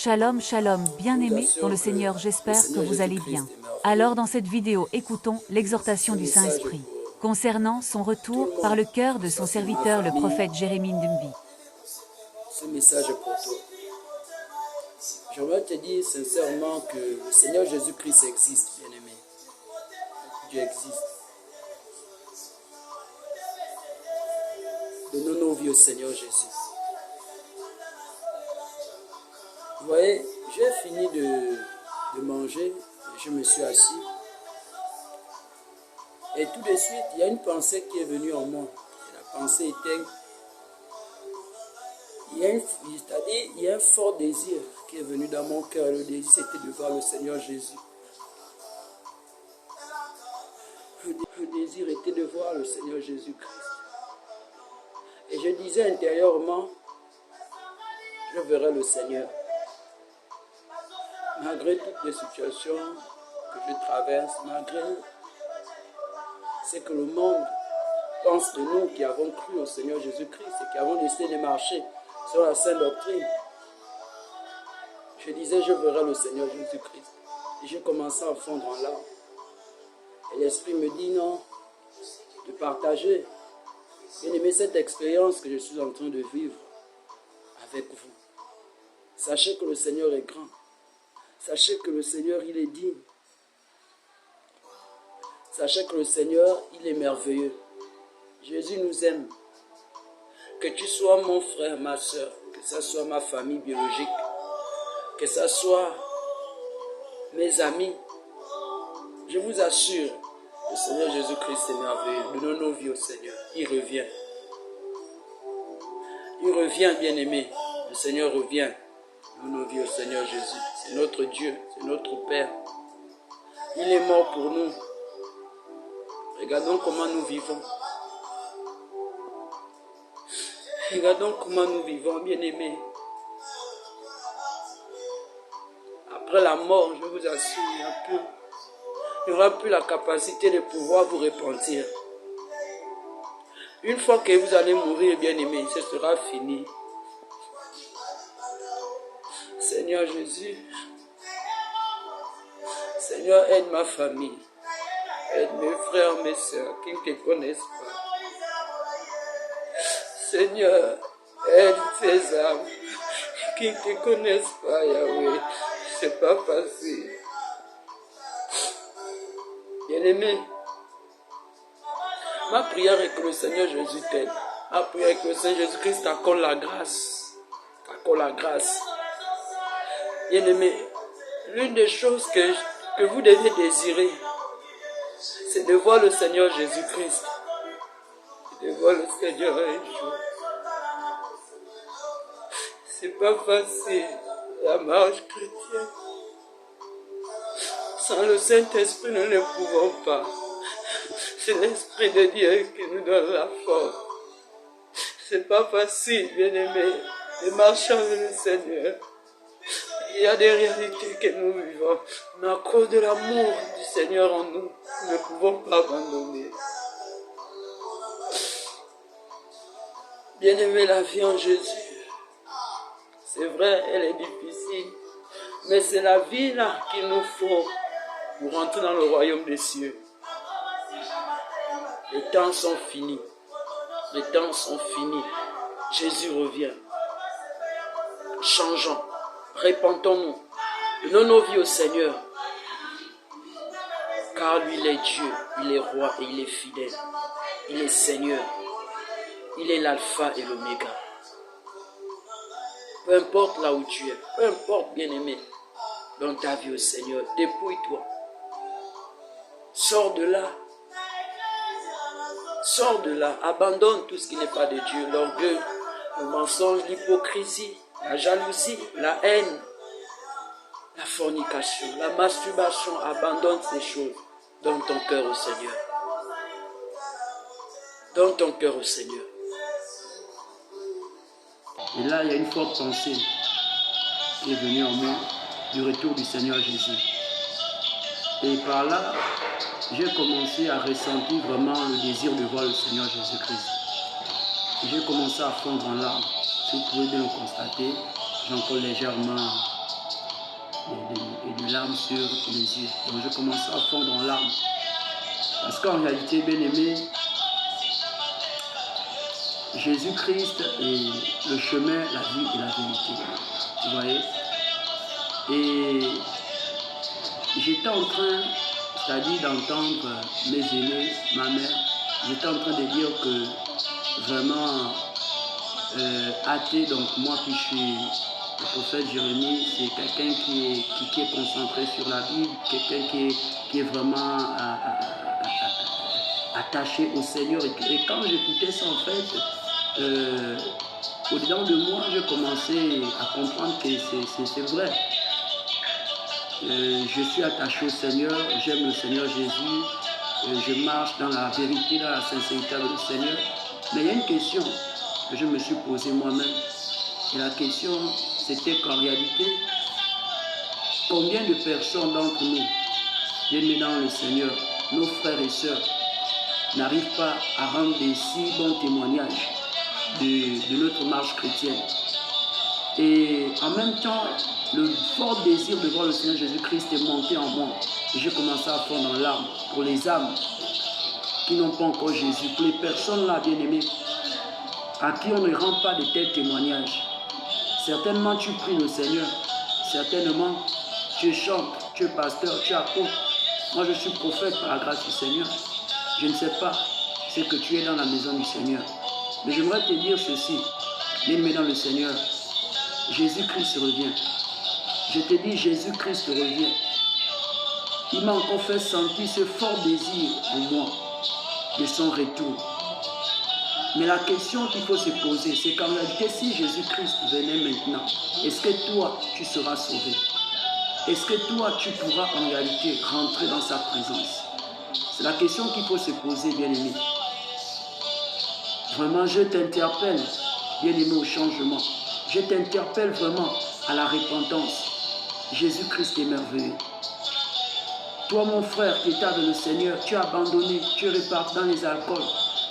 Shalom, shalom, bien-aimés dans le Seigneur, Le j'espère que Seigneur vous allez Jésus-Christ bien. est merveilleux. Alors dans cette vidéo, écoutons l'exhortation Ce du message est Saint-Esprit pour concernant son tout retour le par monde, le cœur que de ça son soit ma serviteur le famille. prophète Jérémie Ndumbi. Ce message est pour toi. J'aimerais te dire sincèrement que le Seigneur Jésus-Christ existe, bien-aimé. Dieu existe. Donnons nos vies au Seigneur Jésus. Vous voyez, j'ai fini de manger, et je me suis assis. Et tout de suite, il y a une pensée qui est venue en moi. Et la pensée était... C'est-à-dire, il y a un fort désir qui est venu dans mon cœur. Le désir, c'était de voir le Seigneur Jésus. Le désir était de voir le Seigneur Jésus-Christ. Et je disais intérieurement, je verrai le Seigneur. Malgré toutes les situations que je traverse, malgré ce que le monde pense de nous qui avons cru au Seigneur Jésus-Christ et qui avons décidé de marcher sur la sainte doctrine. Je disais, je verrai le Seigneur Jésus-Christ. Et j'ai commencé à fondre en larmes. Et l'Esprit me dit non, de partager. Bien aimé, cette expérience que je suis en train de vivre avec vous. Sachez que le Seigneur est grand. Sachez que le Seigneur, il est digne. Sachez que le Seigneur, il est merveilleux. Jésus nous aime. Que tu sois mon frère, ma soeur, que ce soit ma famille biologique, que ce soit mes amis, je vous assure, le Seigneur Jésus-Christ est merveilleux. Donnons nos vies au Seigneur. Il revient. Il revient, bien-aimé. Le Seigneur revient. Donnons nos vies au Seigneur Jésus. C'est notre Dieu, c'est notre Père. Il est mort pour nous. Regardons comment nous vivons. Regardons comment nous vivons, bien-aimés. Après la mort, je vous assure, il n'y aura plus la capacité de pouvoir vous repentir. Une fois que vous allez mourir, bien-aimés, ce sera fini. Seigneur Jésus, Seigneur, aide ma famille. Aide mes frères, mes soeurs qui ne te connaissent pas. Seigneur, aide ces âmes qui ne te connaissent pas, Yahweh. C'est pas facile. Bien-aimé, ma prière est que le Seigneur Jésus t'aide. Ma prière est que le Seigneur Jésus-Christ t'accorde la grâce. T'accorde la grâce. Bien-aimé, l'une des choses que vous devez désirer, c'est de voir le Seigneur Jésus-Christ. De voir le Seigneur un jour. C'est pas facile, la marche chrétienne. Sans le Saint-Esprit, nous ne pouvons pas. C'est l'Esprit de Dieu qui nous donne la force. C'est pas facile, bien-aimé, de marcher avec le Seigneur. Il y a des réalités que nous vivons, mais à cause de l'amour du Seigneur en nous, nous ne pouvons pas abandonner. Bien-aimé, la vie en Jésus, c'est vrai, elle est difficile, mais c'est la vie là qu'il nous faut pour rentrer dans le royaume des cieux. Les temps sont finis. Les temps sont finis. Jésus revient. Changeons. Répentons-nous. Donnons nos vies au Seigneur. Car lui, il est Dieu. Il est roi et il est fidèle. Il est Seigneur. Il est l'alpha et l'oméga. Peu importe là où tu es. Peu importe, bien-aimé. Donne ta vie au Seigneur. Dépouille-toi. Sors de là. Sors de là. Abandonne tout ce qui n'est pas de Dieu. L'orgueil, le mensonge, l'hypocrisie, la jalousie, la haine, la fornication, la masturbation. Abandonne ces choses. Donne ton cœur au Seigneur. Donne ton cœur au Seigneur. Et là, il y a une forte pensée qui est venue en moi du retour du Seigneur Jésus. Et par là, j'ai commencé à ressentir vraiment le désir de voir le Seigneur Jésus-Christ. Et j'ai commencé à fondre en larmes. Si vous pouvez bien le constater, j'ai encore légèrement et de larmes sur les yeux. Donc je commençais à fondre en larmes. Parce qu'en réalité, bien aimé, Jésus-Christ est le chemin, la vie et la vérité. Vous voyez? Et j'étais en train, c'est-à-dire d'entendre mes aînés, ma mère, j'étais en train de dire que vraiment athée, donc moi qui suis le prophète Jérémie, c'est quelqu'un qui est concentré sur la Bible, quelqu'un qui est vraiment attaché au Seigneur. Et quand j'écoutais ça, en fait, au-dedans de moi, j'ai commencé à comprendre que c'est vrai. Je suis attaché au Seigneur, j'aime le Seigneur Jésus, je marche dans la vérité, dans la sincérité avec le Seigneur. Mais il y a une question que je me suis posée moi-même. Et la question, c'était qu'en réalité, combien de personnes d'entre nous, bien dans le Seigneur, nos frères et sœurs, n'arrivent pas à rendre des si bons témoignages de notre marche chrétienne. Et en même temps, le fort désir de voir le Seigneur Jésus-Christ est monté en moi. Et j'ai commencé à fondre en larmes pour les âmes qui n'ont pas encore Jésus, pour les personnes là, bien aimées, à qui on ne rend pas de tels témoignages. Certainement, tu pries le Seigneur. Certainement, tu chantes, tu es pasteur, tu es apôtre. Moi, je suis prophète par la grâce du Seigneur. Je ne sais pas ce que tu es dans la maison du Seigneur. Mais j'aimerais te dire ceci. Bien-aimé dans le Seigneur, Jésus-Christ revient. Je te dis, Jésus-Christ revient. Il m'a encore fait sentir ce fort désir en moi de son retour. Mais la question qu'il faut se poser, c'est qu'en réalité, si Jésus-Christ venait maintenant, est-ce que toi, tu seras sauvé? Est-ce que toi, tu pourras en réalité rentrer dans sa présence? C'est la question qu'il faut se poser, bien-aimé. Vraiment, je t'interpelle, bien-aimé, au changement. Je t'interpelle vraiment à la repentance. Jésus-Christ est merveilleux. Toi, mon frère, qui étais avec le Seigneur, tu as abandonné, tu es reparti dans les alcools,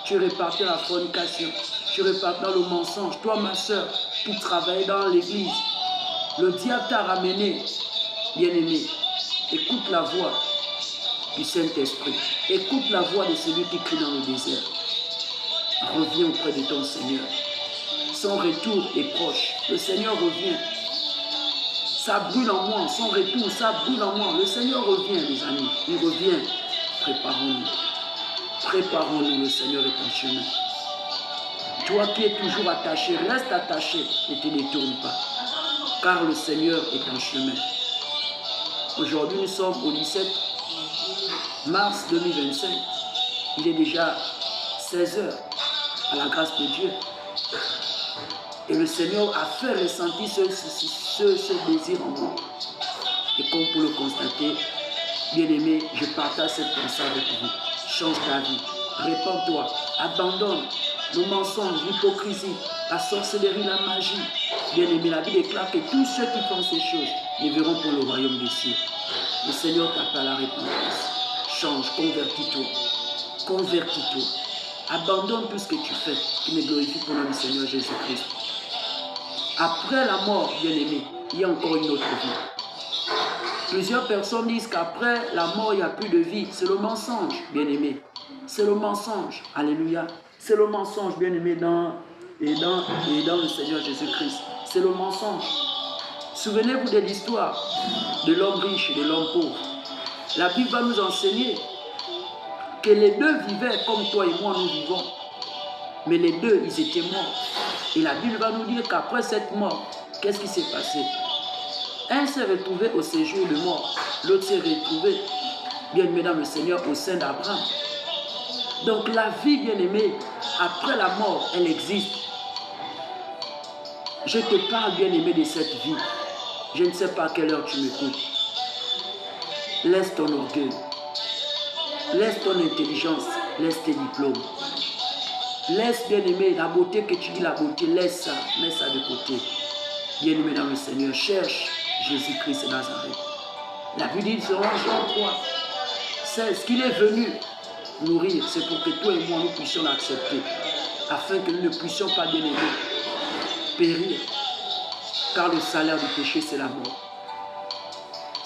tu es reparti dans la fornication, tu es reparti dans le mensonge. Toi, ma soeur, qui travaillait dans l'église, le diable t'a ramené, bien-aimé. Écoute la voix du Saint-Esprit. Écoute la voix de celui qui crie dans le désert. Reviens auprès de ton Seigneur. Son retour est proche. Le Seigneur revient. Ça brûle en moi, son retour, ça brûle en moi. Le Seigneur revient, les amis. Il revient. Préparons-nous. Préparons-nous, le Seigneur est en chemin. Toi qui es toujours attaché, reste attaché, ne te détourne pas. Car le Seigneur est en chemin. Aujourd'hui, nous sommes au 17 mars 2025. Il est déjà 16 heures, à la grâce de Dieu. Et le Seigneur a fait ressentir ce désir en moi. Et comme pour le constater, bien-aimé, je partage cette pensée avec vous. Change ta vie, répands-toi, abandonne le mensonge, l'hypocrisie, la sorcellerie, la magie. Bien-aimé, la Bible déclare que tous ceux qui font ces choses ne verront pour le royaume des cieux. Le Seigneur t'appelle à la repentance. Change, convertis-toi. Convertis-toi. Abandonne tout ce que tu fais qui me glorifie pour le nom du Seigneur Jésus-Christ. Après la mort, bien-aimé, il y a encore une autre vie. Plusieurs personnes disent qu'après la mort, il n'y a plus de vie. C'est le mensonge, bien-aimé. C'est le mensonge. Alléluia. C'est le mensonge, bien-aimé, dans le Seigneur Jésus-Christ. C'est le mensonge. Souvenez-vous de l'histoire de l'homme riche et de l'homme pauvre. La Bible va nous enseigner que les deux vivaient comme toi et moi nous vivons. Mais les deux, ils étaient morts. Et la Bible va nous dire qu'après cette mort, qu'est-ce qui s'est passé? Un s'est retrouvé au séjour de mort. L'autre s'est retrouvé, bien-aimé dans le Seigneur, au sein d'Abraham. Donc la vie, bien-aimée, après la mort, elle existe. Je te parle, bien-aimé, de cette vie. Je ne sais pas à quelle heure tu m'écoutes. Laisse ton orgueil. Laisse ton intelligence. Laisse tes diplômes. Laisse, bien-aimé, la beauté que tu dis, la beauté, laisse ça. Mets ça de côté. Bien-aimé dans le Seigneur, cherche Jésus-Christ de Nazareth. La Bible dit, selon Jean 3, c'est ce qu'il est venu nourrir. C'est pour que toi et moi, nous puissions l'accepter. Afin que nous ne puissions pas, bien-aimé, périr. Car le salaire du péché, c'est la mort.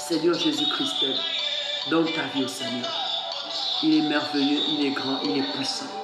Seigneur Jésus-Christ, donne ta vie au Seigneur. Il est merveilleux, il est grand, il est puissant.